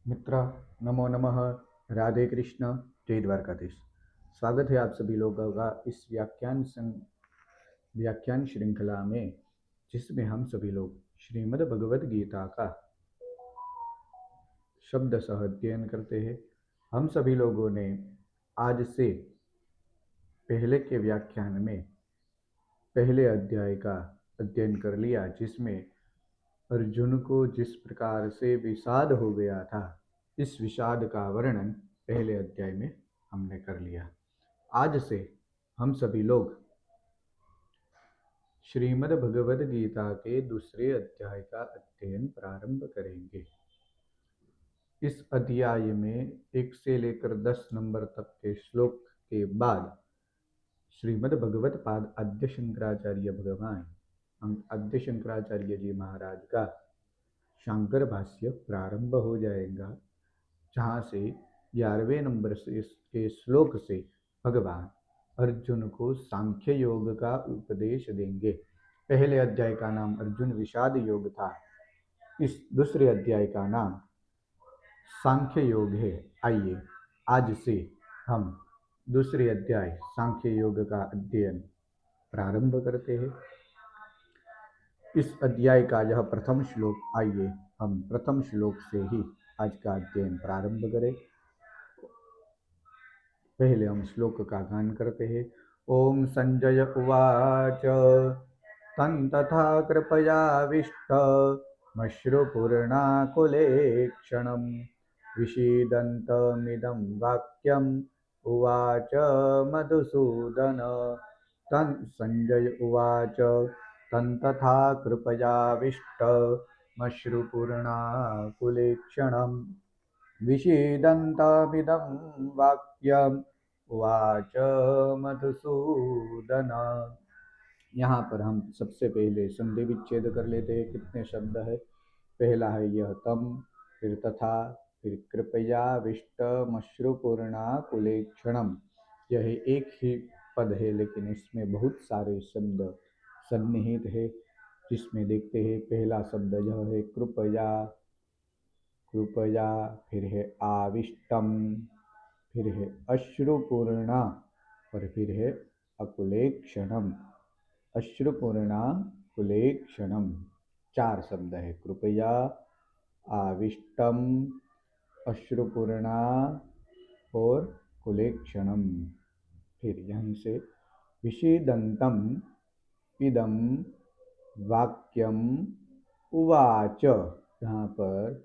मित्र, नमो नमः। राधे कृष्ण। जय द्वारकाधीश। स्वागत है आप सभी लोगों का इस व्याख्यान श्रृंखला में, जिसमें हम सभी लोग श्रीमद् भगवद गीता का शब्द सह अध्ययन करते हैं। हम सभी लोगों ने आज से पहले के व्याख्यान में पहले अध्याय का अध्ययन कर लिया, जिसमें अर्जुन को जिस प्रकार से विषाद हो गया था, इस विषाद का वर्णन पहले अध्याय में हमने कर लिया। आज से हम सभी लोग श्रीमद् भगवद गीता के दूसरे अध्याय का अध्ययन प्रारंभ करेंगे। इस अध्याय में 1 से लेकर 10 नंबर तक के श्लोक के बाद श्रीमद् भगवत पाद आद्य शंकराचार्य भगवान आद्य शंकराचार्य जी महाराज का शांकर भाष्य प्रारंभ हो जाएगा, जहाँ से 11वें नंबर से के श्लोक से भगवान अर्जुन को सांख्य योग का उपदेश देंगे। पहले अध्याय का नाम अर्जुन विषाद योग था, इस दूसरे अध्याय का नाम सांख्य योग है। आइए आज से हम दूसरे अध्याय सांख्य योग का अध्ययन प्रारंभ करते हैं। इस अध्याय का यह प्रथम श्लोक, आइए हम प्रथम श्लोक से ही आज का अध्ययन प्रारंभ करें। पहले हम श्लोक का गान करते हैं। ओम संजय उवाच तं तथा कृपयाविष्टमश्रुपूर्णाकुलेक्षणं विषीदन्तमिदं वाक्यम् उवाच मधुसूदन। तं संजय उवाच तं तथा कृपयाविष्टमश्रुपूर्णाकुलेक्षणं विषीदन्तमिदं वाक्यम् उवाच मधुसूदन। यहाँ पर हम सबसे पहले संधि विच्छेद कर लेते हैं। कितने शब्द है? पहला है यह तम, फिर तथा, फिर कृपया विष्टमश्रुपूर्णा कुलेक्षणम। यह एक ही पद है, लेकिन इसमें बहुत सारे शब्द सन्निहित है, जिसमें देखते हैं पहला शब्द यह है कृपया, कृपया, फिर है आविष्टम, फिर है अश्रुपूर्णा और फिर है अकुलेक्षणम। अश्रुपूर्णा कुलेक्षणम 4 शब्द है। कृपया, आविष्टम, अश्रुपूर्णा और कुलेक्षणम। फिर यहीं से विषीदंतम इदम वाक्यम उवाच। यहाँ पर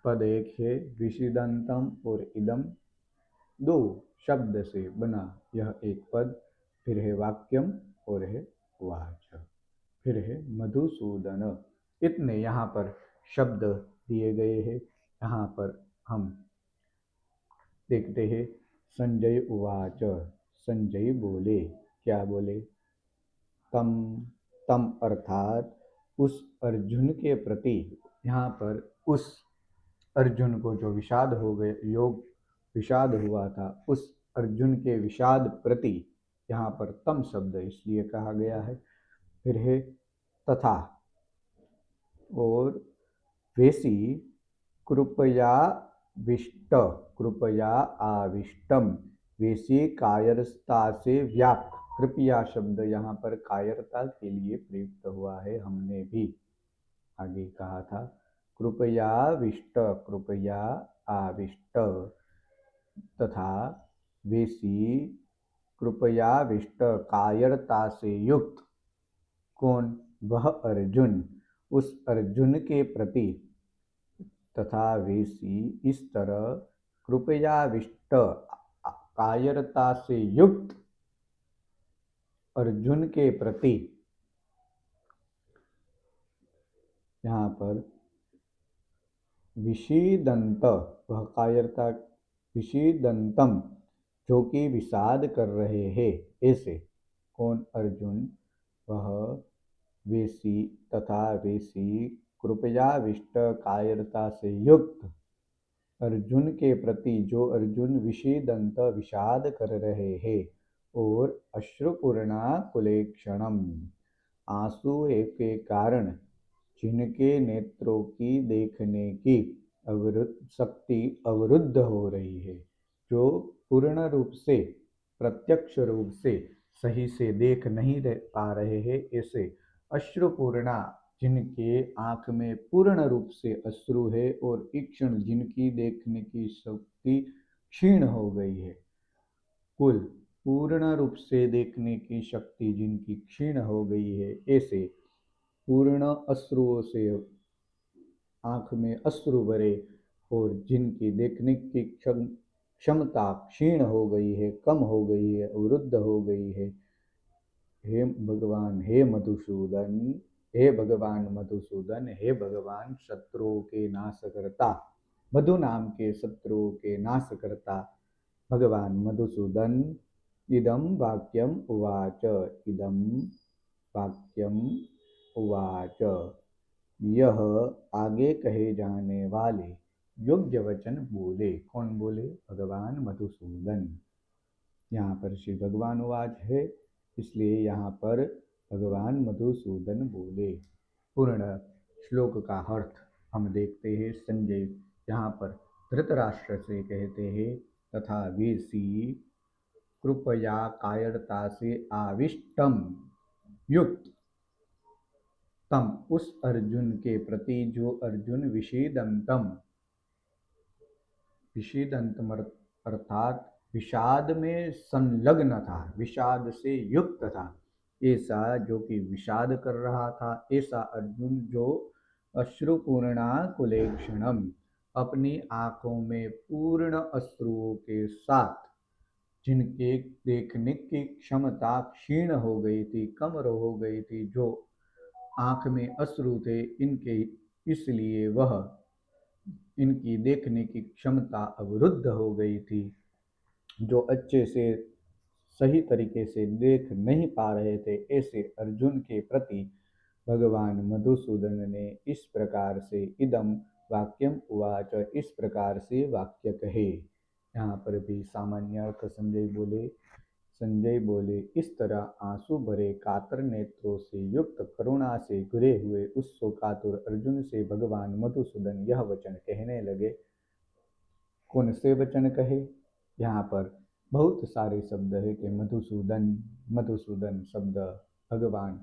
पद एक है, विषीदंतम और इदम 2 शब्द से बना यह एक पद। फिर है वाक्यम और है वाच, फिर है मधुसूदन। इतने यहाँ पर शब्द दिए गए हैं। यहाँ पर हम देखते हैं संजय उवाच। संजय बोले, क्या बोले? तम, तम अर्थात उस अर्जुन के प्रति। यहाँ पर उस अर्जुन को जो विषाद हो गए, योग विषाद हुआ था, उस अर्जुन के विषाद प्रति यहाँ पर तम शब्द इसलिए कहा गया है। फिर है तथा और वैसी कृपया विष्ट, कृपया आविष्टम, वैसी कायरता से व्याप्त। कृपया शब्द यहाँ पर कायरता के लिए प्रयुक्त हुआ है। हमने भी आगे कहा था कृपया विष्ट, कृपया आविष्ट, तथा वैसी कृपया विष्ट कायरता से युक्त। कौन? वह अर्जुन, उस अर्जुन के प्रति। तथा वैसी इस तरह कृपया विष्ट कायरता से युक्त अर्जुन के प्रति। यहाँ पर विषीदंत, वह कायरता, विषीदंतम जो कि विषाद कर रहे हैं, ऐसे। कौन? अर्जुन। वह वैसी तथा वैसी कृपया विष्ट कायरता से युक्त अर्जुन के प्रति, जो अर्जुन विषीदंत विषाद कर रहे हैं, और अश्रुपूर्णा कुलेक्षणम, आंसू के कारण जिनके नेत्रों की देखने की शक्ति अवरुद्ध हो रही है, जो पूर्ण रूप से प्रत्यक्ष रूप से सही से देख नहीं पा रहे हैं, ऐसे अश्रुपूर्णा जिनके आंख में पूर्ण रूप से अश्रु है और ईक्षण जिनकी देखने की शक्ति क्षीण हो गई है, कुल पूर्ण रूप से देखने की शक्ति जिनकी क्षीण हो गई है, ऐसे पूर्ण अश्रुओं से आंख में अश्रु भरे और जिनकी देखने की क्षमता क्षीण हो गई है, कम हो गई है, अवरुद्ध हो गई है, हे भगवान, हे मधुसूदन, हे भगवान मधुसूदन, हे भगवान शत्रुओं के नाश करता, मधु नाम के शत्रुओं के नाश करता भगवान मधुसूदन, इदम वाक्यम उवाच, इदम वाक्यम उवाच, यह आगे कहे जाने वाले योग्य वचन बोले। कौन बोले? भगवान मधुसूदन। यहाँ पर श्री भगवान उवाच है, इसलिए यहाँ पर भगवान मधुसूदन बोले। पूर्ण श्लोक का अर्थ हम देखते हैं। संजय यहाँ पर धृतराष्ट्र से कहते हैं, तथा वेसी कृपया कायरता से आविष्टम युक्त तम, उस अर्जुन के प्रति जो अर्जुन विषीदंतम, विषीदंतम अर्थात विषाद में संलग्न था, विषाद से युक्त था, ऐसा जो कि विषाद कर रहा था, ऐसा अर्जुन जो अश्रुपूर्णा कुलेक्षणम, अपनी आंखों में पूर्ण अश्रुओं के साथ जिनके देखने की क्षमता क्षीण हो गई थी, कम हो गई थी, जो आंख में अश्रु थे इनके, इसलिए वह इनकी देखने की क्षमता अवरुद्ध हो गई थी, जो अच्छे से सही तरीके से देख नहीं पा रहे थे, ऐसे अर्जुन के प्रति भगवान मधुसूदन ने इस प्रकार से इदम वाक्यम उवाच, इस प्रकार से वाक्य कहे। यहाँ पर भी सामान्य अर्थ संजय बोले, इस तरह आंसू भरे कातर नेत्रों से युक्त, करुणा से घिरे हुए उस शोकातुर अर्जुन से भगवान मधुसूदन यह वचन कहने लगे। कौन से वचन कहे? यहाँ पर बहुत सारे शब्द है कि मधुसूदन, मधुसूदन शब्द भगवान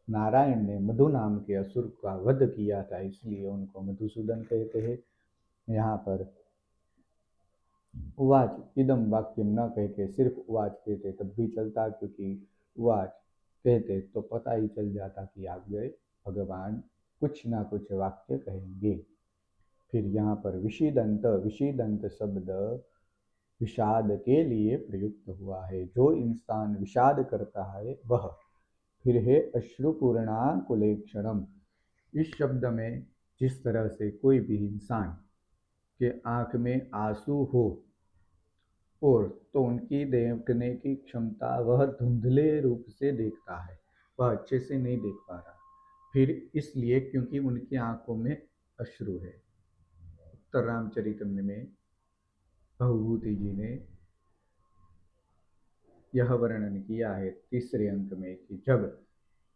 नारायण ने मधु नाम के असुर का वध किया था, इसलिए उनको मधुसूदन कहते हैं। यहाँ पर उवाच इदम वाक्यम न कह के सिर्फ उवाच कहते तब भी चलता, क्योंकि उवाच कहते तो पता ही चल जाता कि आगे भगवान कुछ ना कुछ वाक्य कहेंगे। फिर यहाँ पर विषीदंत, विषीदंत शब्द विषाद के लिए प्रयुक्त हुआ है, जो इंसान विषाद करता है वह। फिर है अश्रुपूर्णा कुलेक्षणम, इस शब्द में जिस तरह से कोई भी इंसान के आंख में आंसू हो और तो उनकी देखने की क्षमता, वह धुंधले रूप से देखता है, वह अच्छे से नहीं देख पा रहा, फिर इसलिए क्योंकि उनकी आंखों में अश्रु है। उत्तर रामचरितमृत में भवभूति जी ने यह वर्णन किया है तीसरे अंक में कि जब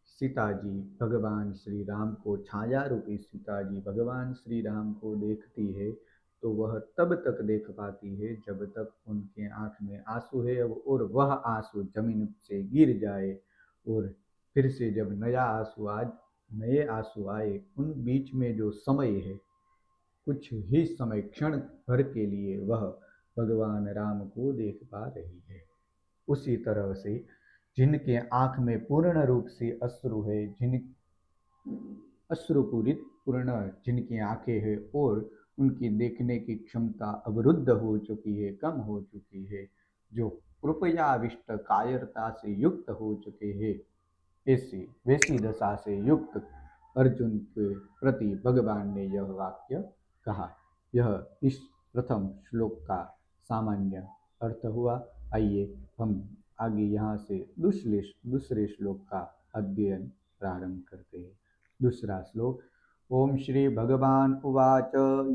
सीता जी भगवान श्री राम को, छाया रूपी सीता जी भगवान श्री राम को देखती है, तो वह तब तक देख पाती है जब तक उनके आंख में आंसू है और वह आंसू जमीन से गिर जाए, और फिर से जब नए आंसू आए, उन बीच में जो समय है, कुछ ही समय, क्षण भर के लिए वह भगवान राम को देख पा रही है। उसी तरह से जिनके आंख में पूर्ण रूप से अश्रु है, अश्रुपूरित पूर्ण जिनकी आंखें हैं और उनकी देखने की क्षमता अवरुद्ध हो चुकी है, कम हो चुकी है, जो कृपयाविष्ट कायरता से युक्त हो चुके हैं, ऐसी वैसी दशा से युक्त अर्जुन के प्रति भगवान ने यह वाक्य कहा। यह इस प्रथम श्लोक का सामान्य अर्थ हुआ। आइए हम आगे यहाँ से दूसरे श्लोक का अध्ययन प्रारंभ करते हैं। दूसरा श्लोक, ओम श्री भगवान उवाच।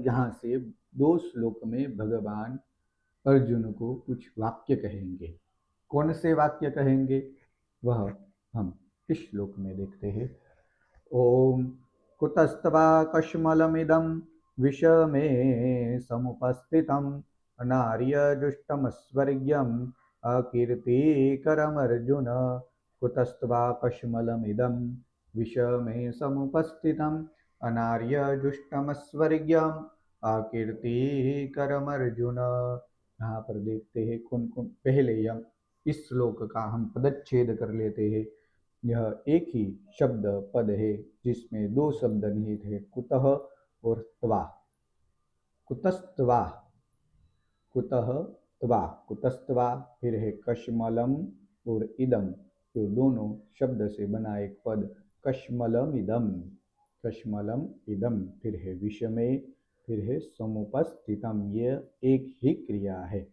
यहाँ से 2 श्लोक में भगवान अर्जुन को कुछ वाक्य कहेंगे। कौन से वाक्य कहेंगे वह हम इस श्लोक में देखते हैं। ओम कुतस्तवा कश्मलमिदं विषमे समुपस्थितम् अनार्यजुष्टमस्वर्ग्यम् अकीर्तिकरमर्जुन कुतस्त्वा कश्मलमिदं विषमे समुपस्थितम् अनार्यजुष्टमस्वर्ग्यम् अकीर्तिकरमर्जुन। यहाँ पर देखते हैं कौन कौन, पहले हम इस श्लोक का हम पदच्छेद कर लेते हैं। यह एक ही शब्द पद है जिसमें दो शब्द निहित है, कुतः और त्वा। कुतस्त्वा, कुतः त्वा, कुतस्त्वा, फिर है कश्मलम और इदम, जो दोनों शब्द से बना एक पद कश्मलम इदम। कश्मलम इदम, फिर है विषमे, फिर है समुपस्थितम, ये एक ही क्रिया है।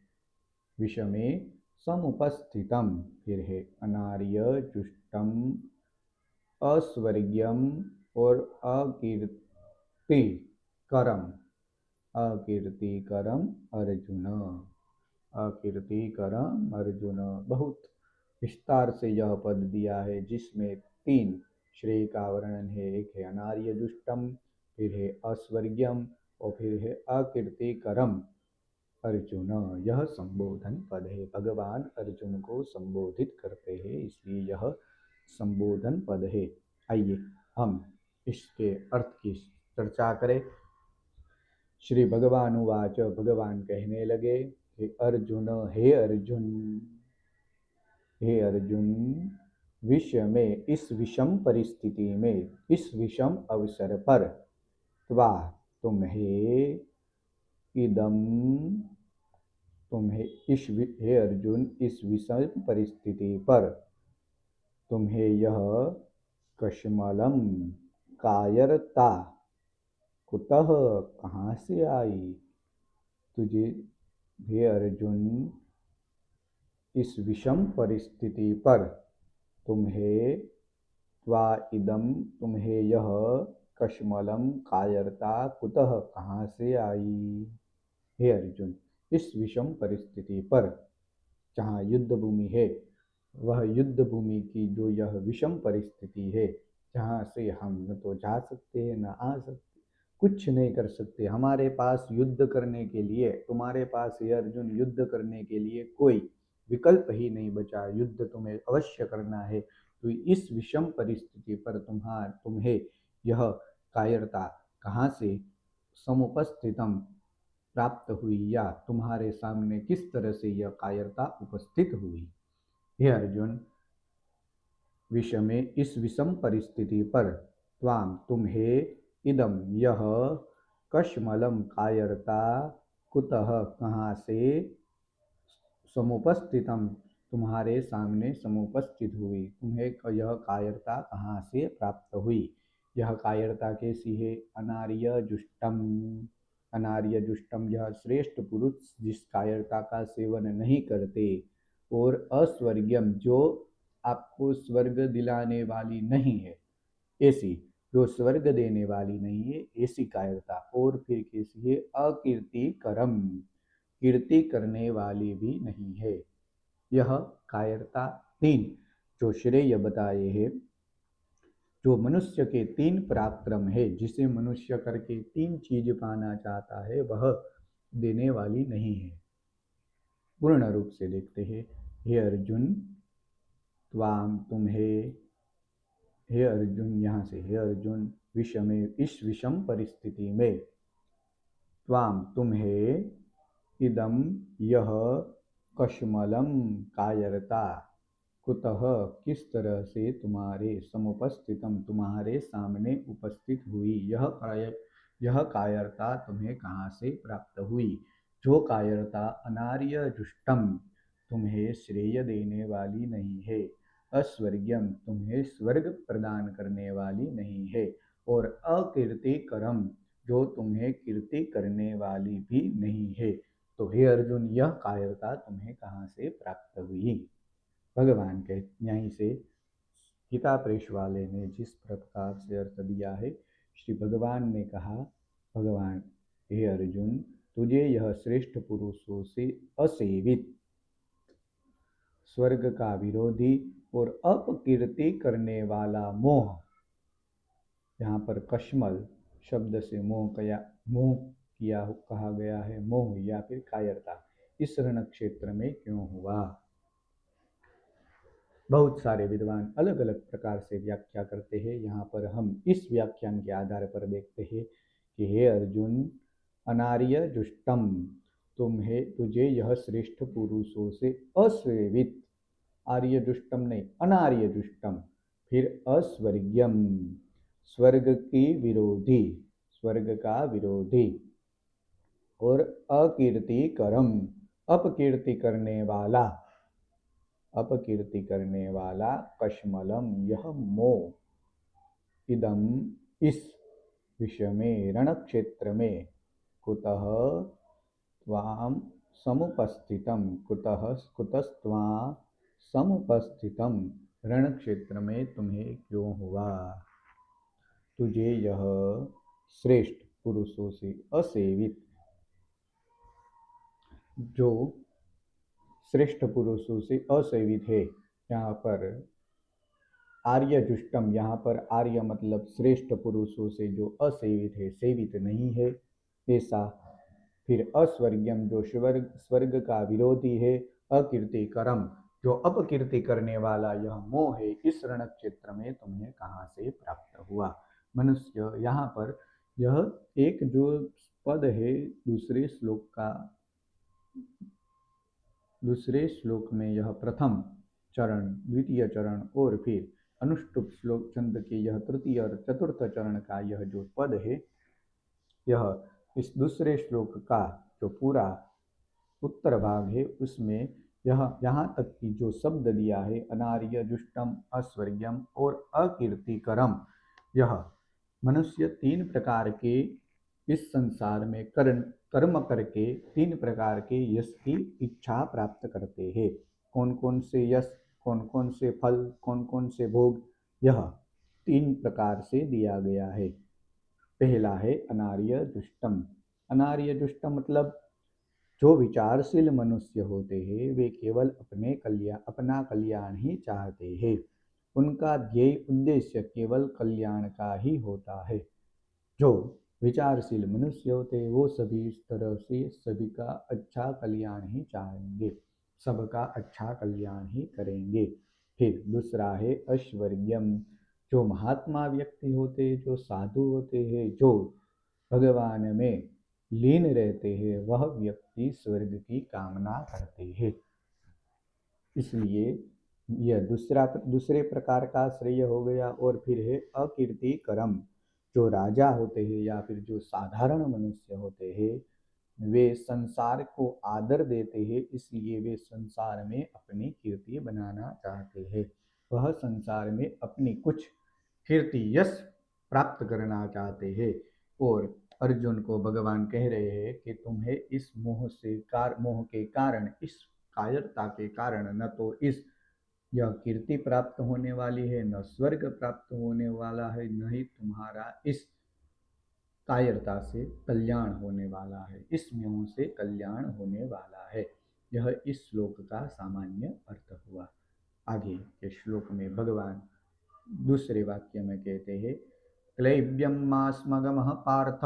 विषमे समुपस्थितम, फिर है अनार्य जुष्टम अस्वर्ग्यम और अकीर्तिकरम। अकीर्तिकरम अर्जुन, अकीर्तिकरम अर्जुन। बहुत विस्तार से यह पद दिया है जिसमें तीन श्रेय का वर्णन है। एक है अनार्य जुष्टम, फिर है अस्वर्ग्यम और फिर है अकीर्तिकरम अर्जुन। यह संबोधन पद है, भगवान अर्जुन को संबोधित करते हैं, इसलिए यह संबोधन पद है। आइए हम इसके अर्थ की चर्चा करें। श्री भगवान उवाच, भगवान कहने लगे, हे अर्जुन, हे अर्जुन, हे अर्जुन, विषमे, इस विषम परिस्थिति में, इस विषम अवसर पर, त्वा, तुम्हें, इदम, तुम्हें, इस, हे अर्जुन, इस विषम परिस्थिति पर तुम्हें यह कश्मलम, कायरता, कुतः, कहाँ से आई, तुझे, हे अर्जुन, इस विषम परिस्थिति पर तुम्हें, त्वा इदम, तुम्हें यह कश्मलम, कायरता, कुतः, कहाँ से आई। हे अर्जुन, इस विषम परिस्थिति पर, जहाँ युद्ध भूमि है, वह युद्ध भूमि की जो यह विषम परिस्थिति है, जहाँ से हम न तो जा सकते हैं न आ सकते, कुछ नहीं कर सकते, हमारे पास युद्ध करने के लिए, तुम्हारे पास हे अर्जुन युद्ध करने के लिए कोई विकल्प ही नहीं बचा, युद्ध तुम्हें अवश्य करना है। तो इस विषम परिस्थिति पर तुम्हें यह कायरता कहाँ से, समुपस्थितम, प्राप्त हुई, या तुम्हारे सामने किस तरह से यह कायरता उपस्थित हुई। हे अर्जुन, विषमे, इस विषम परिस्थिति पर, त्वाम, तुम्हें, इदम, यह, कश्मलम, कायरता, कुतः, कहाँ से, समुपस्थितम, तुम्हारे सामने समुपस्थित हुई, तुम्हें यह कायरता कहाँ से प्राप्त हुई। यह कायरता कैसी है, अनार्य जुष्टम, अनार्य जुष्टम, यह श्रेष्ठ पुरुष जिस कायरता का सेवन नहीं करते, और अस्वर्ग्यम, जो आपको स्वर्ग दिलाने वाली नहीं है, ऐसी, जो स्वर्ग देने वाली नहीं है, ऐसी कायरता। और फिर कैसी है, अकीर्तिकरम, कीर्ति करने वाली भी नहीं है। यह कायरता तीन जो श्रेय बताए हैं, जो मनुष्य के तीन पराक्रम है, जिसे मनुष्य करके तीन चीज पाना चाहता है, वह देने वाली नहीं है। पूर्ण रूप से देखते हैं। हे अर्जुन, त्वाम, तुम्हें, हे अर्जुन, यहाँ से, हे अर्जुन, विषमे, इस विषम परिस्थिति में, त्वाम, तुम्हें, इदम, यह, कश्मलम, कायरता, कुतः, किस तरह से, तुम्हारे, समुपस्थितम, तुम्हारे सामने उपस्थित हुई, यह कायरता तुम्हें कहाँ से प्राप्त हुई। जो कायरता अनार्य जुष्टम, तुम्हें श्रेय देने वाली नहीं है, अस्वर्ग्यम, तुम्हें स्वर्ग प्रदान करने वाली नहीं है, और अकीर्तिकरम, जो तुम्हें कीर्ति करने वाली भी नहीं है। तो हे अर्जुन, यह कायरता तुम्हें कहाँ से प्राप्त हुई। भगवान के यहीं से गीता प्रेस वाले ने जिस प्रकार से अर्थ दिया है, श्री भगवान ने कहा, भगवान, हे अर्जुन, तुझे यह श्रेष्ठ पुरुषों से असेवित, स्वर्ग का विरोधी और अपकीर्ति करने वाला मोह, यहाँ पर कश्मल शब्द से मोह मोह किया कहा गया है, मोह या फिर कायरता इस रण क्षेत्र में क्यों हुआ। बहुत सारे विद्वान अलग अलग प्रकार से व्याख्या करते हैं। यहाँ पर हम इस व्याख्यान के आधार पर देखते हैं कि हे अर्जुन, अनार्य जुष्टम, तुझे यह श्रेष्ठ पुरुषों से असेवित, आर्य जुष्टम नहीं अनार्य जुष्टम, फिर अस्वर्ग्यम, स्वर्ग की विरोधी, स्वर्ग का विरोधी, और अकीर्तिकरम, अपकीर्ति करने वाला, अपकीर्ति करने वाला, कश्मलम यह मोह, इदम इस विषय में, रण क्षेत्र में, कुतः त्वाम समुपस्थितम, कुतः कुतस्त्वां समुपस्थितम, रण क्षेत्र में तुम्हें क्यों हुआ, तुझे यह श्रेष्ठ पुरुषों से असेवित, जो श्रेष्ठ पुरुषों से असेवित है। यहाँ पर आर्य जुष्टम, यहाँ पर आर्य मतलब श्रेष्ठ पुरुषों से जो असेवित है, सेवित नहीं है ऐसा। फिर अस्वर्ग्यम, जो स्वर्ग का विरोधी है। अकीर्तिकरम, जो अपकीर्ति करने वाला, यह मोह है, इस रण क्षेत्र में तुम्हें कहाँ से प्राप्त हुआ। मनुष्य, यहाँ पर यह एक जो पद है दूसरे श्लोक में, यह प्रथम चरण, द्वितीय चरण और फिर अनुष्टुप श्लोक छंद के यह तृतीय और चतुर्थ चरण का यह जो पद है, यह इस दूसरे श्लोक का जो पूरा उत्तर भाग है उसमें यह यहाँ तक की जो शब्द दिया है, अनार्य जुष्टम, अस्वर्ग्यम और अकीर्तिकरम, यह मनुष्य तीन प्रकार के इस संसार में कर्म करके तीन प्रकार के यश की इच्छा प्राप्त करते हैं। कौन कौन से यश, कौन कौन से फल, कौन कौन से भोग, यह तीन प्रकार से दिया गया है। पहला है अनार्य जुष्टम। अनार्य जुष्टम मतलब जो विचारशील मनुष्य होते हैं वे केवल अपना कल्याण ही चाहते हैं। उनका ध्येय उद्देश्य केवल कल्याण का ही होता है। जो विचारशील मनुष्य होते हैं वो सभी इस तरह से सभी का अच्छा कल्याण ही चाहेंगे, सबका अच्छा कल्याण ही करेंगे। फिर दूसरा है ऐश्वर्यम। जो महात्मा व्यक्ति होते हैं, जो साधु होते हैं, जो भगवान में लीन रहते हैं, वह व्यक्ति स्वर्ग की कामना करते हैं। इसलिए यह दूसरे प्रकार का श्रेय हो गया। और फिर है अकीर्तिकरम। जो राजा होते हैं या फिर जो साधारण मनुष्य होते हैं, वे संसार को आदर देते हैं, इसलिए वे संसार में अपनी कीर्ति बनाना चाहते हैं। वह संसार में अपनी कुछ कीर्ति यश प्राप्त करना चाहते हैं। और अर्जुन को भगवान कह रहे हैं कि तुम्हें इस मोह के कारण, इस कायरता के कारण, न तो इस यह कीर्ति प्राप्त होने वाली है, न स्वर्ग प्राप्त होने वाला है, न ही तुम्हारा इस कायरता से कल्याण होने वाला है, इस मोह से कल्याण होने वाला है। यह इस श्लोक का सामान्य अर्थ हुआ। आगे के श्लोक में भगवान दूसरे वाक्य में कहते हैं, क्लैब्यम मास्मगमः पार्थ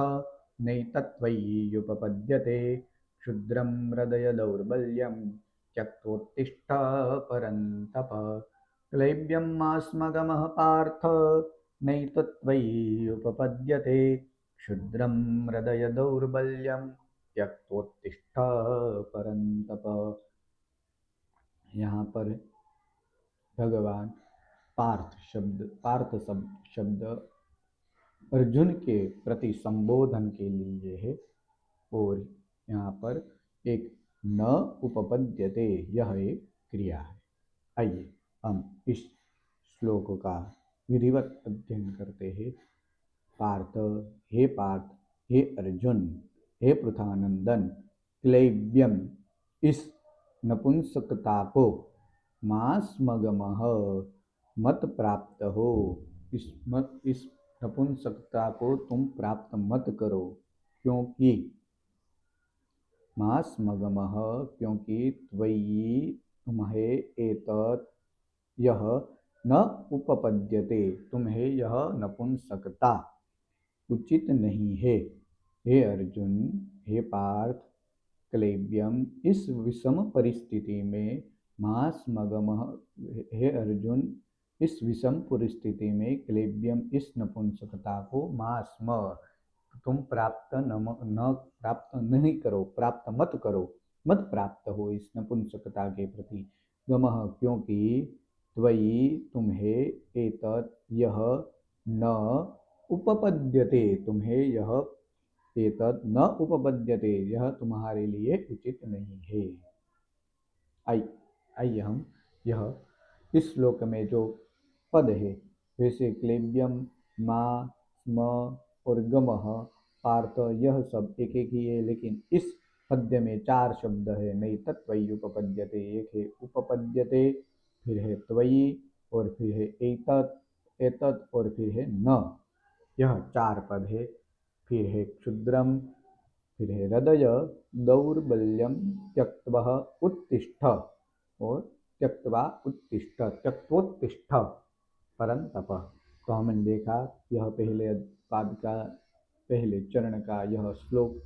नैतत्त्वय्युपपद्यते, क्षुद्रं हृदय दौर्बल्यं त्यक्तोत्तिष्ठ परन्तप। क्लैब्यम मास्मगमः पार्थ नैतत्त्वय्युपपद्यते, क्षुद्रं हृदय दौर्बल्यं त्यक्तोत्तिष्ठ परन्तप। यहाँ पर भगवान पार्थ शब्द अर्जुन के प्रति संबोधन के लिए है। और यहाँ पर एक न उपपद्यते, यह एक क्रिया है। आइए हम इस श्लोक का विधिवत अध्ययन करते हैं। पार्थ, हे अर्जुन, हे पृथानंदन, क्लैब्यम, इस नपुंसकता को, मास्मगमः, मत प्राप्त हो, इस नपुंसकता को तुम प्राप्त मत करो। क्योंकि मास्मगमः, क्योंकि त्वयि तुम्हें एतत् यह न उपपद्यते, तुम्हें यह नपुंसकता उचित नहीं है। हे अर्जुन, हे पार्थ, क्लैब्यम इस विषम परिस्थिति में महास्मगमः। हे अर्जुन, इस विषम परिस्थिति में क्लैब्यम इस नपुंसकता को महास्म तुम प्राप्त न प्राप्त नहीं करो, प्राप्त मत करो, मत प्राप्त हो इस नपुंसकता के प्रति। गमः क्योंकि त्वयि तुम्हें एतत् यह न उपपद्यते, तुम्हें यह एतत् न उपपद्यते, यह तुम्हारे लिए उचित नहीं है। आइए हम यह इस श्लोक में जो पद है, वैसे क्लेब्यम, मा, स्म और गमः, पार्थ, यह सब एक एक ही है, लेकिन इस पद्य में चार शब्द है। नहीं तत्वयि उपपद्यते, एक है उपपद्यते, फिर है त्वयि, और फिर है एतत्, एतत्, और फिर है न। यह चार पद है। फिर है क्षुद्रम, फिर है हृदय दौर्बल्यम त्यक्त्वा उत्तिष्ठ, और त्यक्त्वा उत्तिष्ठ, त्यक्तोत्तिष्ठ परंतप। तो हमने देखा यह पहले पाद का, पहले चरण का यह श्लोक,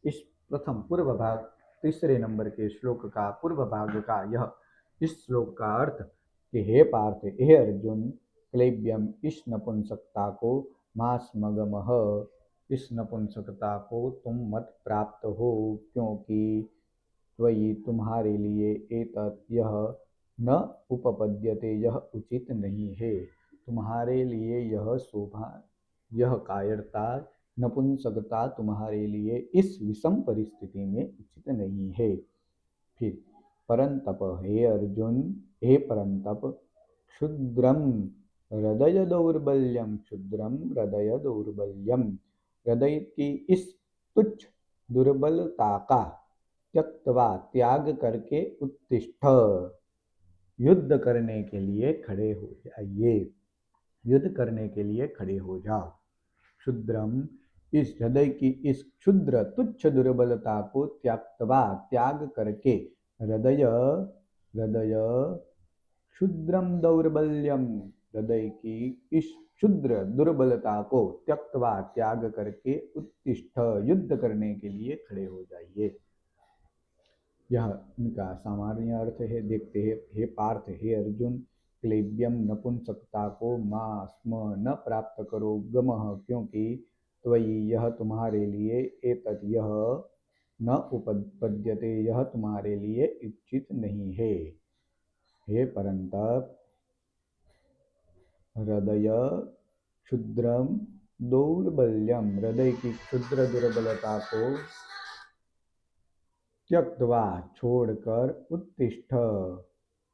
इस प्रथम पूर्व भाग, तीसरे नंबर के श्लोक का पूर्व भाग का यह इस श्लोक का अर्थ कि हे पार्थ, हे अर्जुन, क्लैब्यम इस नपुंसकता को, मास्मगमः इस नपुंसकता को तुम मत प्राप्त हो, क्योंकि त्वयि तुम्हारे लिए एतत् यह न उपपद्यते, यह उचित नहीं है। तुम्हारे लिए यह शोभा, यह कायरता, नपुंसकता तुम्हारे लिए इस विषम परिस्थिति में उचित नहीं है। फिर परंतप, हे अर्जुन, हे परंतप, क्षुद्रम हृदय दौर्बल्यम, क्षुद्रम हृदय दौर्बल्यम, हृदय की इस तुच्छ दुर्बलता का त्यक्तवा त्याग करके उत्तिष्ठ, युद्ध करने के लिए खड़े हो जाइए, युद्ध करने के लिए खड़े हो जाओ। क्षुद्रम इस हृदय की इस क्षुद्र तुच्छ दुर्बलता को त्यक्तवा त्याग करके, हृदय हृदय क्षुद्रम दौर्बल्यम, हृदय की इस क्षुद्र दुर्बलता को त्यक्तवा त्याग करके उत्तिष्ठ, युद्ध करने के लिए खड़े हो जाइए। यह इनका सामान्य अर्थ है। देखते हैं। हे पार्थ, हे अर्जुन, क्लैब्यम नपुंसकता को मा स्म न प्राप्त करो, गमः क्योंकि त्वयि यह तुम्हारे लिए, एतत् यह न उपपद्यते, यह तुम्हारे लिए उचित नहीं है। हे परंतप, हृदय क्षुद्रम दौर्बल्यम, हृदय की क्षुद्र दुर्बलता को त्यक्त्वा छोड़कर उत्तिष्ठ,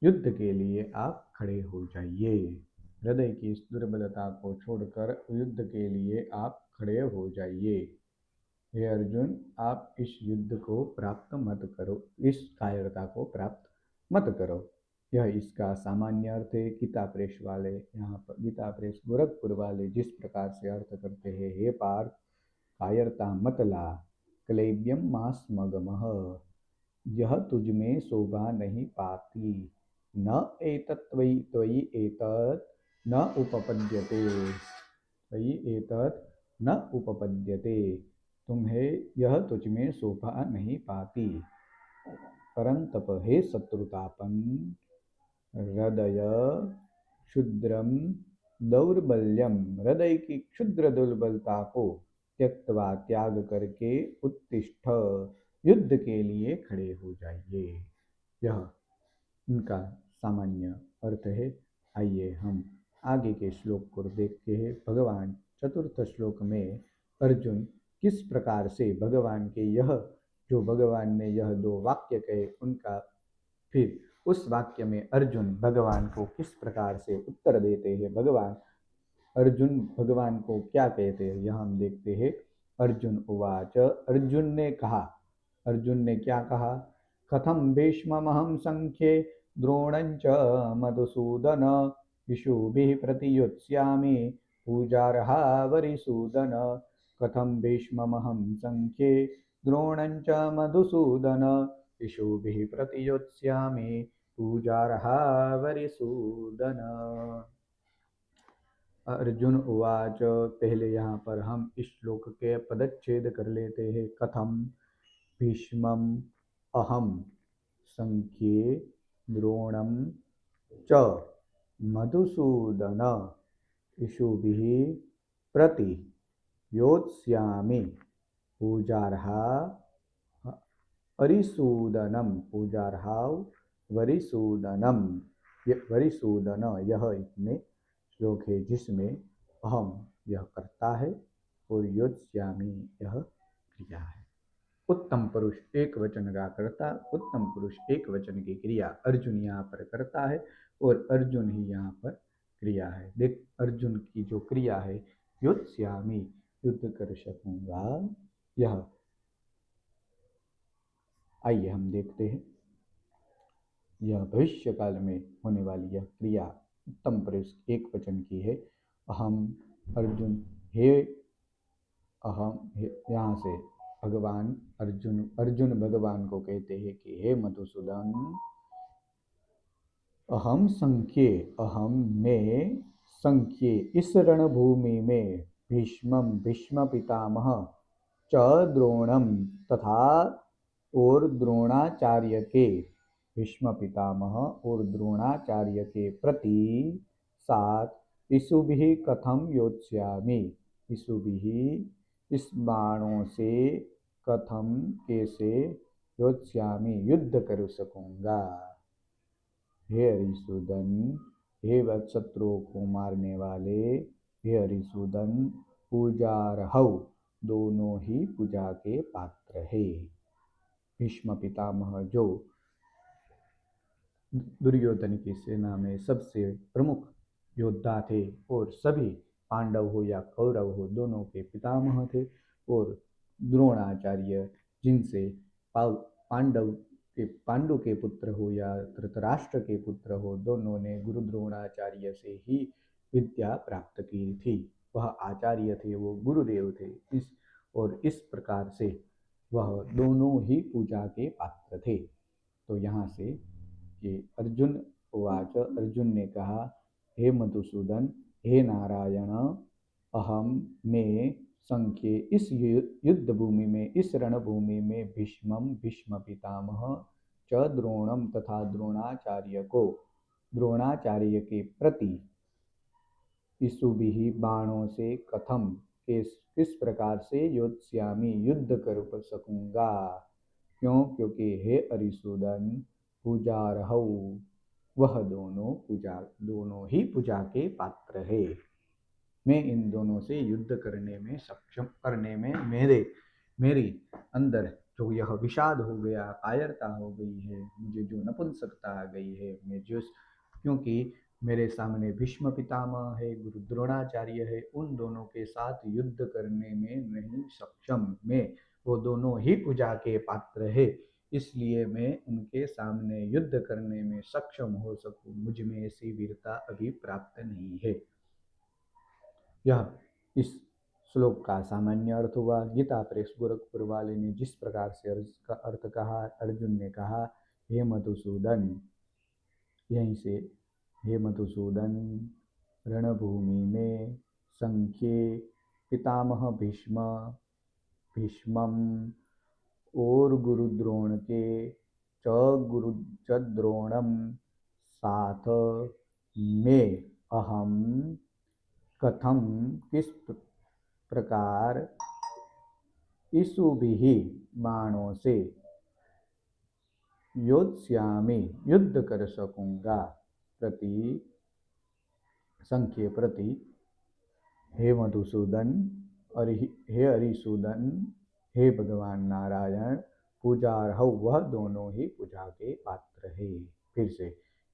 युद्ध के लिए आप खड़े हो जाइए। हृदय की इस दुर्बलता को छोड़कर युद्ध के लिए आप खड़े हो जाइए। हे अर्जुन, आप इस युद्ध को प्राप्त मत करो, इस कायरता को प्राप्त मत करो। यह इसका सामान्य अर्थ है। गीता प्रेस वाले, यहाँ पर गीता प्रेस गोरखपुर वाले जिस प्रकार से अर्थ करते हैं, हे पार्थ, कायरता मत ला, क्लैब्यम मास्मगमः, यह तुझ में शोभा नहीं पाती, न एतत् त्वयि, त्वयि एतत् न उपपद्यते, त्वयि एतत् न उपपद्यते, तुम्हें यह तुझ में शोभा नहीं पाती। परंतप, हे शत्रुतापन, हृदय क्षुद्रम दौर्बल्यम, हृदय की क्षुद्र दुर्बलता को त्यक्तवा त्याग करके उत्तिष्ठ, युद्ध के लिए खड़े हो जाइए। यह इनका सामान्य अर्थ है। आइए हम आगे के श्लोक को देखते हैं। भगवान चतुर्थ श्लोक में अर्जुन किस प्रकार से भगवान के यह जो भगवान ने यह दो वाक्य कहे, उनका फिर उस वाक्य में अर्जुन भगवान को किस प्रकार से उत्तर देते हैं, भगवान अर्जुन भगवान को क्या कहते हैं, यह हम देखते हैं। अर्जुन उवाच, अर्जुन ने कहा, अर्जुन ने क्या कहा, कथम भीष्ममहं संख्ये द्रोणञ्च मधुसूदन, इषुभिः प्रतियुत्स्यामि पूजार्हा वरिसूदन, कथम भीष्ममहं संख्ये द्रोणञ्च मधुसूदन, इषुभिः प्रतियुत्स्यामि पूजार्हा वरिसूदन। अर्जुन उवाच। पहले यहाँ पर हम इस श्लोक के पदच्छेद कर लेते हैं। कथम भीष्मम अहम संख्ये द्रोणम च मधुसूदन इषुभिः प्रति योत्स्यामि पूजार्हा अरिसूदनम पूजार्हाव वरिसूदनम। वरिसूदन यह इतने श्लोक है जिसमें अहम यह करता है और योत्स्यामि यह क्रिया है। उत्तम पुरुष एक वचन का करता, उत्तम पुरुष एक वचन की क्रिया अर्जुन यहाँ पर करता है और अर्जुन ही यहाँ पर क्रिया है। देख अर्जुन की जो क्रिया है योत्स्यामि युद्ध कर सकूंगा, यह आइए हम देखते हैं। यह भविष्य काल में होने वाली यह क्रिया उत्तम पुरुष एक वचन की है। अहम अर्जुन हे अहम, यहाँ से भगवान अर्जुन भगवान को कहते हैं कि हे मधुसूदन, अहम संख्ये अहम में संख्ये इस रणभूमि में भीष्म पितामह च द्रोणम तथा और द्रोणाचार्य के भीष्म पितामह और द्रोणाचार्य के प्रति साथ इषुभिः कथम योत्स्यामि, इषुभिः इस बाणों से कथम कैसे योत्स्यामि युद्ध कर सकूंगा। हे हरिसूदन, हे शत्रुओं को मारने वाले, हे हरिसूदन पूजार्हौ दोनों ही पूजा के पात्र है। भीष्म पितामह जो दुर्योधन की सेना में सबसे प्रमुख योद्धा थे और सभी पांडव हो या कौरव हो दोनों के पितामह थे, और द्रोणाचार्य जिनसे पांडु के पुत्र हो या धृतराष्ट्र के पुत्र हो, दोनों ने गुरु द्रोणाचार्य से ही विद्या प्राप्त की थी। वह आचार्य थे, वो गुरुदेव थे। इस प्रकार से वह दोनों ही पूजा के पात्र थे। तो यहाँ से कि अर्जुन उवाच, अर्जुन ने कहा हे मधुसूदन, हे नारायण, अहम में संख्ये इस युद्ध भूमि में इस रणभूमि में भीष्म पितामह च द्रोणम तथा द्रोणाचार्य के प्रति इषुभिः बाणों से कथम किस प्रकार से योत्स्यामि युद्ध कर सकूंगा। क्यों? क्योंकि हे अरिसूदन पूजार्हौ वह दोनों ही पूजा के पात्र है। मैं इन दोनों से युद्ध करने में सक्षम करने में मेरी अंदर जो यह विषाद हो गया, कायरता हो गई है, मुझे जो नपुंसकता आ गई है, क्योंकि मेरे सामने भीष्म पितामह है, गुरु द्रोणाचार्य है, उन दोनों के साथ युद्ध करने में नहीं सक्षम। मैं वो दोनों ही पूजा के पात्र है, इसलिए मैं उनके सामने युद्ध करने में सक्षम हो सकूं, मुझ में ऐसी वीरता अभी प्राप्त नहीं है। यह इस श्लोक का सामान्य अर्थ हुआ। गीता प्रेस गोरखपुर वाले ने जिस प्रकार से अर्थ कहा, अर्जुन ने कहा हे मधुसूदन, यहीं से हे मधुसूदन रणभूमि में संख्ये पितामह भीष्मम और गुरु द्रोण के च द्रोणम साथ में अहम कथम किस प्रकार इषुभिः बाणों से योत्स्यामि युद्ध कर सकूंगा। प्रति संख्ये प्रति हे मधुसूदन और हे हरिसूदन, हे भगवान नारायण पूजार्हौ वह दोनों ही पूजा के पात्र है। फिर से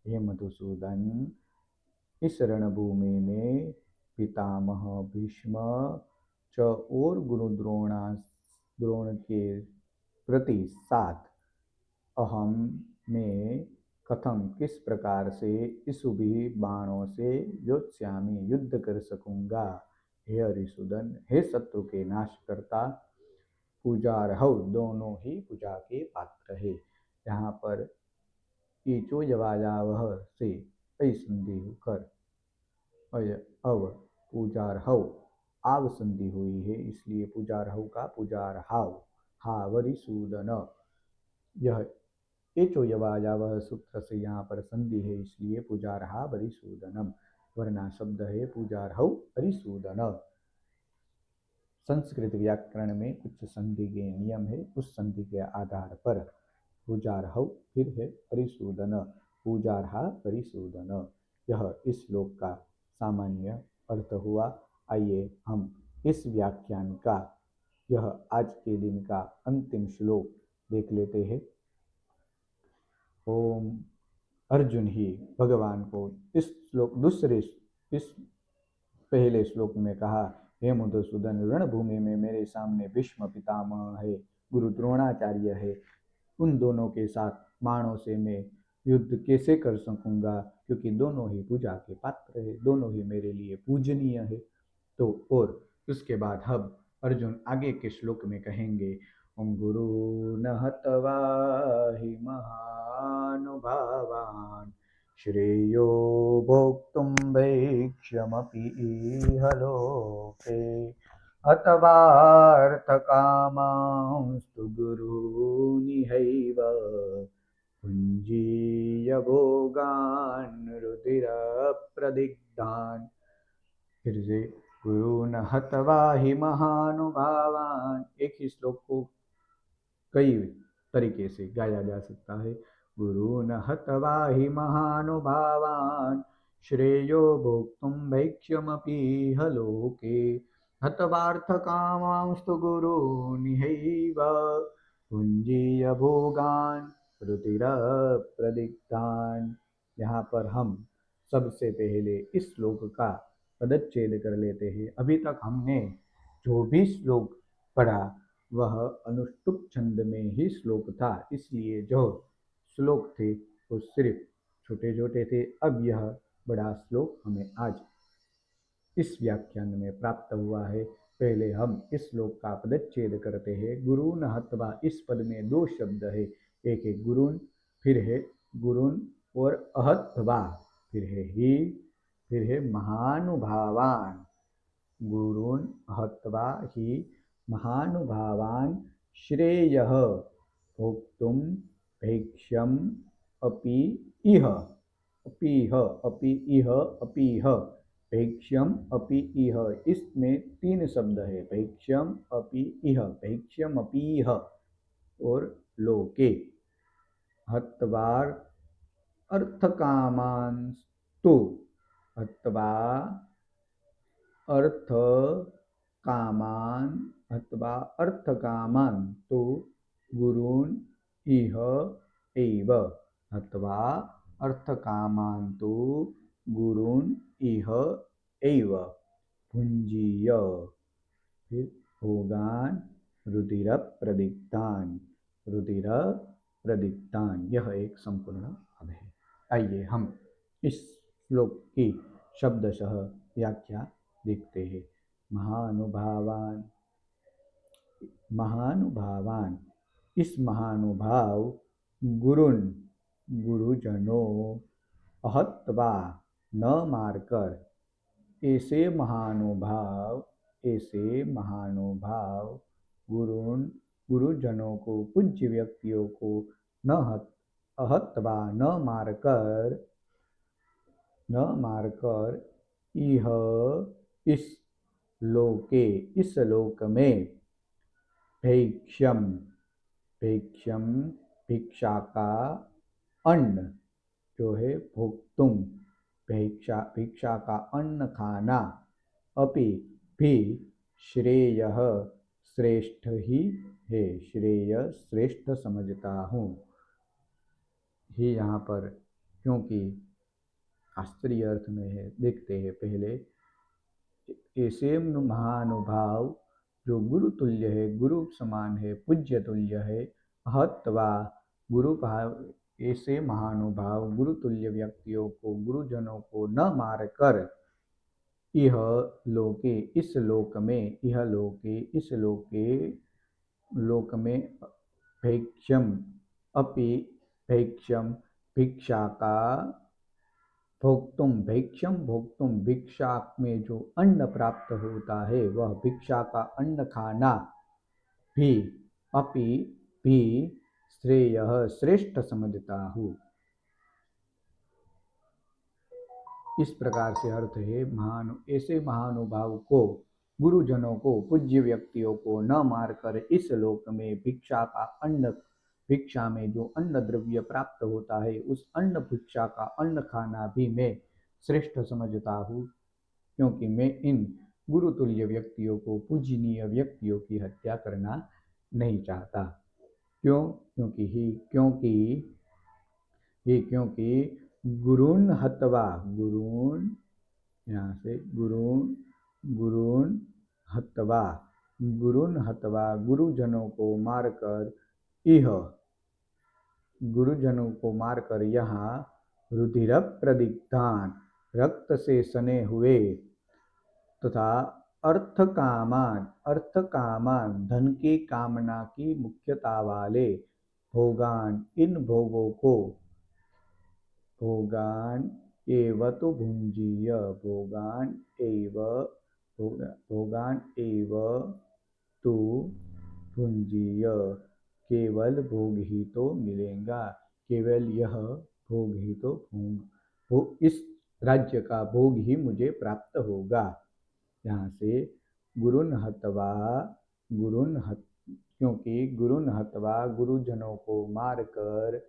हे मधुसूदन, इस रणभूमि में पितामह भीष्म च और गुरु द्रोण के प्रति साथ अहम में कथम किस प्रकार से इषुभिः बाणों से योत्स्यामि युद्ध कर सकूंगा। हे हरिसूदन, हे शत्रु के नाश करता पूजार्हौ दोनों ही पूजा के पात्र है। यहाँ पर ईचो जवाजावह से ऐ संधि होकर अब पूजार्हौ आव संधि हुई है, इसलिए पूजार्हौ का पूजार्हाव हावरिसूदन। यह एचो यवायावह सूत्र से यहाँ पर संधि है, इसलिए पूजार्हा वरिसूदनम, वरना शब्द है पूजार्हौ वरिसूदन। संस्कृत व्याकरण में कुछ संधि के नियम है, उस संधि के आधार पर पूजार्हौ फिर है परिसूदन, पूजार्हा परिसूदन। यह इस श्लोक का सामान्य अर्थ हुआ। आइए हम इस व्याख्यान का यह आज के दिन का अंतिम श्लोक देख लेते हैं। ओम अर्जुन ही भगवान को इस श्लोक इस पहले श्लोक में कहा, हे मधुसूदन, रणभूमि में मेरे सामने भीष्म पितामह है, गुरु द्रोणाचार्य है, उन दोनों के साथ बाणों से मैं युद्ध कैसे कर सकूंगा, क्योंकि दोनों ही पूजा के पात्र है, दोनों ही मेरे लिए पूजनीय है। तो और उसके बाद हम अर्जुन आगे के श्लोक में कहेंगे, ओम गुरु न हत्वा हि महानुभावान् श्रेयो भोक्तुं भैक्ष्यमपि इह लोके अथवार्थकामांस्तु गुरूनिहैव भुञ्जीय भोगान् रुधिरप्रदिग्धान्। फिर से, गुरु न हत्वा हि महानुभावान्। एक ही श्लोक को कई तरीके से गाया जा सकता है। गुरु न हत्वा हि महानुभावान् श्रेयो भोक्तुं भैक्ष्यमपीह लोके हतवार्थकामांस्तु गुरूनिहैव भुञ्जीय भोगान् रुधिरप्रदिग्धान्। यहाँ पर हम सबसे पहले इस श्लोक का पदच्छेद कर लेते हैं। अभी तक हमने जो भी श्लोक पढ़ा वह अनुष्टुप छंद में ही श्लोक था, इसलिए जो श्लोक थे वो सिर्फ छोटे छोटे थे। अब यह बड़ा श्लोक हमें आज इस व्याख्यान में प्राप्त हुआ है। पहले हम इस श्लोक का पदच्छेद करते हैं। गुरुन हत्वा, इस पद में दो शब्द है, एक है गुरुन, फिर है गुरुन, और अहत्वा फिर है ही, फिर है महानुभावान। गुरुन हत्वा ही महानुभावान श्रेयः भोक्तुं भैक्ष्यम अपि इह, अपीह भैक्ष्यम अपि इह। इसमें तीन शब्द है, भैक्ष्यम अपि इह, भैक्ष्यम अपीह और लोके। हत्वार अर्थकामांस्तु, हत्वा अर्थ कामान, हत्वा अर्थकामान तो गुरून् इह एव, हत्वा अर्थकामान तो गुरून् इह एव भुञ्जीय फिर भोगान् रुधिरप्रदिग्धान्, रुधिरप्रदिग्धान्। यह एक संपूर्ण पद है। आइए हम इस श्लोक की शब्दशः व्याख्या देखते हैं। महानुभावान, महानुभावान, इस महानुभाव गुरुन, गुरुजनों, अहत्वा न मारकर, ऐसे महानुभाव गुरुन, गुरुजनों को, पूज्य व्यक्तियों को न अहत्वा न मारकर इह इस लोके, इस लोक में भैक्ष्यम, भैक्ष्यम भिक्षा का अन्न जो है, भोक्तुम भिक्षा का अन्न खाना, अपि भी श्रेयः श्रेष्ठ ही है, श्रेय श्रेष्ठ समझता हूँ। ही यहाँ पर क्योंकि शास्त्रीय अर्थ में है, देखते हैं पहले। ऐसे महानुभाव जो गुरु तुल्य है, गुरु समान है, पूज्य तुल्य है, हत्वा गुरु भाव, ऐसे महानुभाव गुरु तुल्य व्यक्तियों को, गुरुजनों को न मारकर इह लोके, इस लोक में, इह लोके, इस लोक में भैक्ष्यम अपि, भैक्ष्यम भिक्षा का भोक्तुम भैक्षम भोक्तुम, भिक्षा में जो अन्न प्राप्त होता है वह भिक्षा का अन्न खाना भी अपि भी श्रेय श्रेष्ठ समझता हूँ। इस प्रकार से अर्थ है ऐसे महानुभाव को, गुरुजनों को, पूज्य व्यक्तियों को न मारकर इस लोक में भिक्षा में जो अन्न द्रव्य प्राप्त होता है उस अन्न भिक्षा का अन्न खाना भी मैं श्रेष्ठ समझता हूँ, क्योंकि मैं इन गुरुतुल्य व्यक्तियों को, पूजनीय व्यक्तियों की हत्या करना नहीं चाहता। क्यों? क्योंकि गुरुन हत्वा, यहाँ से गुरुन हत्वा गुरुजनों को मारकर यहाँ रुधिर प्रदिग्धान, रक्त से सने हुए तथा अर्थ कामान धन की कामना की मुख्यता वाले भोगान, इन भोगान एव तो भुंजीय, भोगान एव तो भुंजीय, केवल भोग ही तो मिलेगा, केवल यह भोग ही तो इस राज्य का भोग ही मुझे प्राप्त होगा। यहाँ से क्योंकि गुरुन हत्वा गुरुजनों को मारकर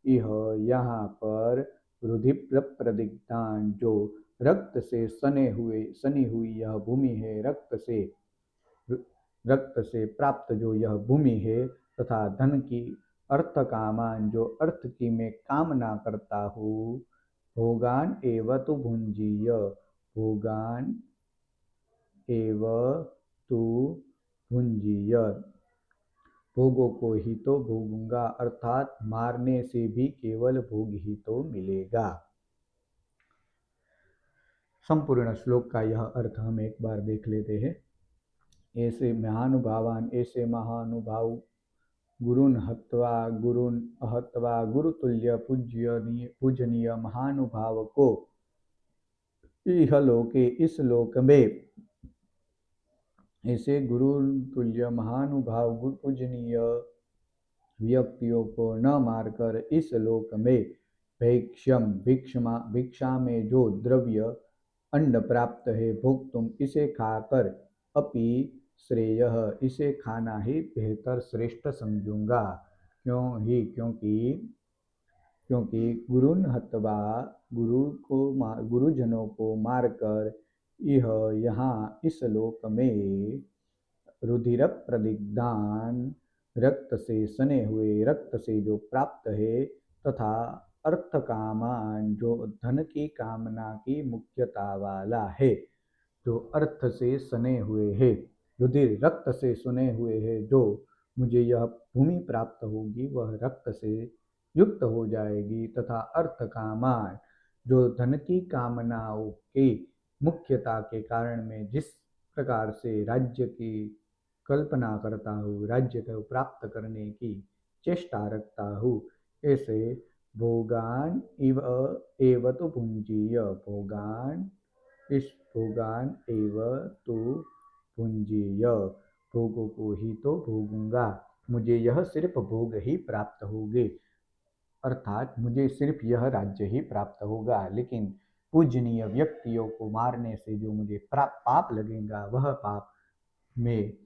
यहाँ पर रुधिर प्रदिग्धान, जो रक्त से सनी हुई यह भूमि है, रक्त से प्राप्त जो यह भूमि है, तथा धन की अर्थ कामान, जो अर्थ की मैं कामना करता हूँ, भोगान एव तु भुंजीय, भोगान एव तु भुंजीय, भोगों को ही तो भोगूंगा, अर्थात मारने से भी केवल भोग ही तो मिलेगा। संपूर्ण श्लोक का यह अर्थ हम एक बार देख लेते हैं। ऐसे महानुभाव गुरुन अहत्वा गुरुतुल्य पूजनीय महानुभाव को इह लोके, इस लोक में, ऐसे गुरु तुल्य महानुभाव पूजनीय व्यक्तियों को न मारकर इस लोक में भिक्षा में जो द्रव्य अन्न प्राप्त है, भोक्तुम, इसे खाकर, अपि श्रेय, इसे खाना ही बेहतर श्रेष्ठ समझूंगा। क्योंकि गुरुन हत्वा, गुरुजनों को मारकर यहाँ इस लोक में रुधिर प्रदिग्धान, रक्त से सने हुए, रक्त से जो प्राप्त है, तथा अर्थ कामान, जो धन की कामना की मुख्यता वाला है, जो अर्थ से सने हुए है, रुधिर रक्त से सने हुए है, जो मुझे यह भूमि प्राप्त होगी वह रक्त से युक्त हो जाएगी, तथा अर्थ कामान, जो धन की कामनाओं की मुख्यता के कारण मैं जिस प्रकार से राज्य की कल्पना करता हूँ, राज्य को प्राप्त करने की चेष्टा रखता हूँ, ऐसे भोगान एव तो भुंजीय, भोगान एव तो भुंजीय, भोगों को ही तो भोगूंगा, मुझे यह सिर्फ भोग ही प्राप्त होंगे, अर्थात मुझे सिर्फ यह राज्य ही प्राप्त होगा। लेकिन पूजनीय व्यक्तियों को मारने से जो मुझे पाप लगेगा, वह पाप में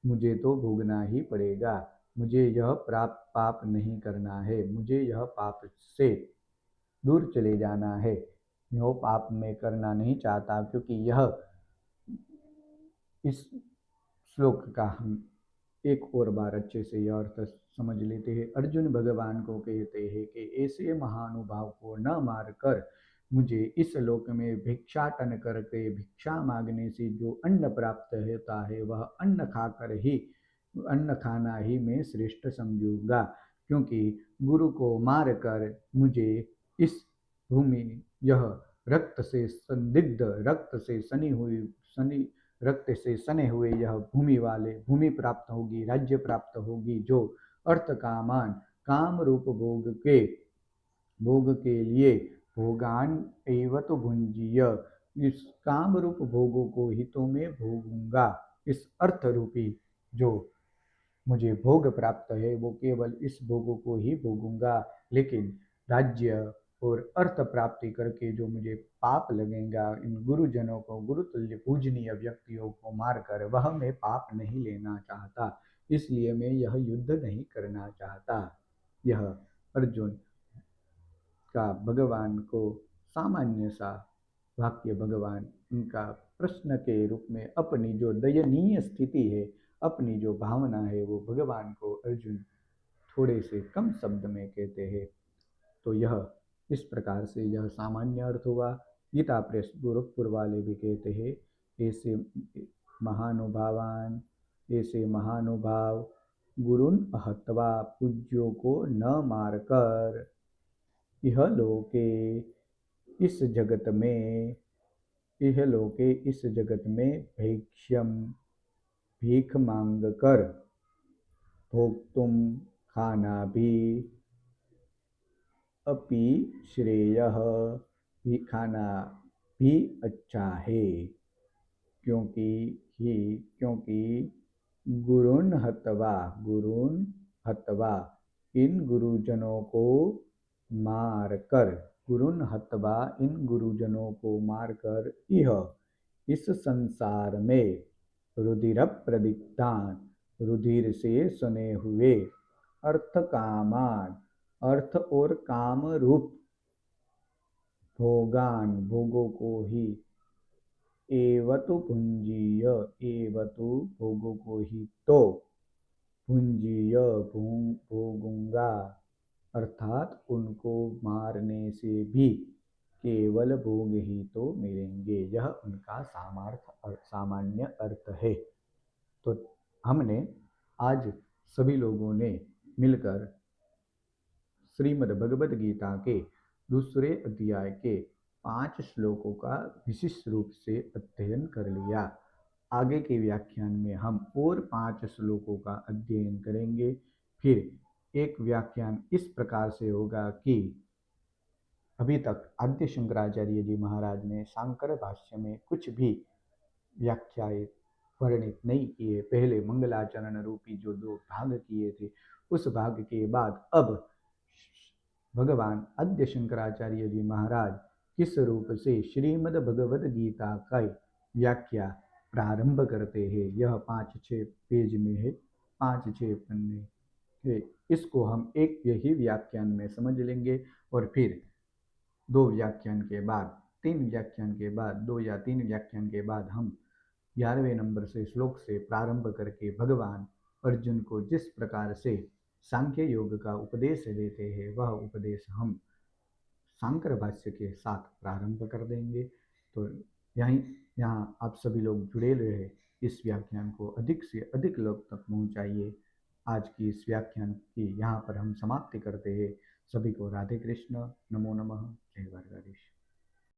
मुझे तो भोगना ही पड़ेगा। मुझे यह पाप नहीं करना है, मुझे यह पाप से दूर चले जाना है, यह पाप मैं करना नहीं चाहता। क्योंकि यह इस श्लोक का हम एक और बार अच्छे से यह अर्थ समझ लेते हैं। अर्जुन भगवान को कहते हैं कि ऐसे महानुभाव को न मारकर मुझे इस लोक में भिक्षाटन करके, भिक्षा मांगने से जो अन्न प्राप्त होता है वह अन्न खाना ही मैं श्रेष्ठ समझूंगा। क्योंकि गुरु को मारकर मुझे इस भूमि, यह रक्त से संदिग्ध, रक्त से सने हुए यह भूमि प्राप्त होगी, राज्य प्राप्त होगी, जो अर्थ कामान, काम रूप भोग के लिए भोगान एव तो भुंजीय, इस काम रूप भोगों को ही तो मैं भोगूंगा। इस अर्थ रूपी जो मुझे भोग प्राप्त है वो केवल इस भोगों को ही भोगूंगा, लेकिन राज्य और अर्थ प्राप्ति करके जो मुझे पाप लगेगा, इन गुरुजनों को, गुरुतुल्य पूजनीय व्यक्तियों को मारकर, वह मैं पाप नहीं लेना चाहता, इसलिए मैं यह युद्ध नहीं करना चाहता। यह अर्जुन का भगवान को सामान्य सा वाक्य भगवान उनका प्रश्न के रूप में अपनी जो दयनीय स्थिति है, अपनी जो भावना है, वो भगवान को अर्जुन थोड़े से कम शब्द में कहते हैं। तो यह इस प्रकार से यह सामान्य अर्थ हुआ। गीता प्रेस गोरखपुर वाले भी कहते हैं, ऐसे महानुभावान, ऐसे महानुभाव गुरुन अहत्वा पूज्यों को न मारकर, यह लोके इस जगत में, यह लोके इस जगत में भैक्ष्यम, भीख मांग कर, भोक्तुम, खाना भी, अपि श्रेयः, भी खाना भी अच्छा है, क्योंकि गुरुन हत्वा इन गुरुजनों को मारकर, गुरुन हत्वा इन गुरुजनों को मारकर, यह इस संसार में रुधिर प्रदीप्तान, रुधिर से सने हुए, अर्थ कामान, अर्थ और काम रूप, भोगान, भोगों को ही, एवतु भुंजीय, एवतु भोगों को ही तो, भुंजीय भोगूंगा, अर्थात उनको मारने से भी केवल भोग ही तो मिलेंगे। यह उनका सामान्य अर्थ है। तो हमने आज सभी लोगों ने मिलकर श्रीमद् भगवद गीता के दूसरे अध्याय के 5 श्लोकों का विशिष्ट रूप से अध्ययन कर लिया। आगे के व्याख्यान में हम और 5 श्लोकों का अध्ययन करेंगे। फिर एक व्याख्यान इस प्रकार से होगा कि अभी तक आद्य शंकराचार्य जी महाराज ने शांकर भाष्य में कुछ भी व्याख्याएं वर्णित नहीं किए। पहले मंगलाचरण रूपी जो 2 भाग किए थे, उस भाग के बाद अब भगवान आद्य शंकराचार्य जी महाराज किस रूप से श्रीमद् भगवद गीता का व्याख्या प्रारंभ करते हैं, यह 5-6 पेज में है, 5-6 पन्ने है। इसको हम एक यही व्याख्यान में समझ लेंगे और फिर 2 व्याख्यान के बाद, 3 व्याख्यान के बाद, 2 या 3 व्याख्यान के बाद हम 11वें नंबर से श्लोक से प्रारंभ करके भगवान अर्जुन को जिस प्रकार से सांख्य योग का उपदेश देते हैं, वह उपदेश हम शांकर भाष्य के साथ प्रारंभ कर देंगे। तो यहाँ आप सभी लोग जुड़े रहे, इस व्याख्यान को अधिक से अधिक लोग तक पहुँचाइए। आज की इस व्याख्यान की यहाँ पर हम समाप्ति करते हैं। सभी को राधे कृष्ण, नमो नमः, जय द्वारकाधीश।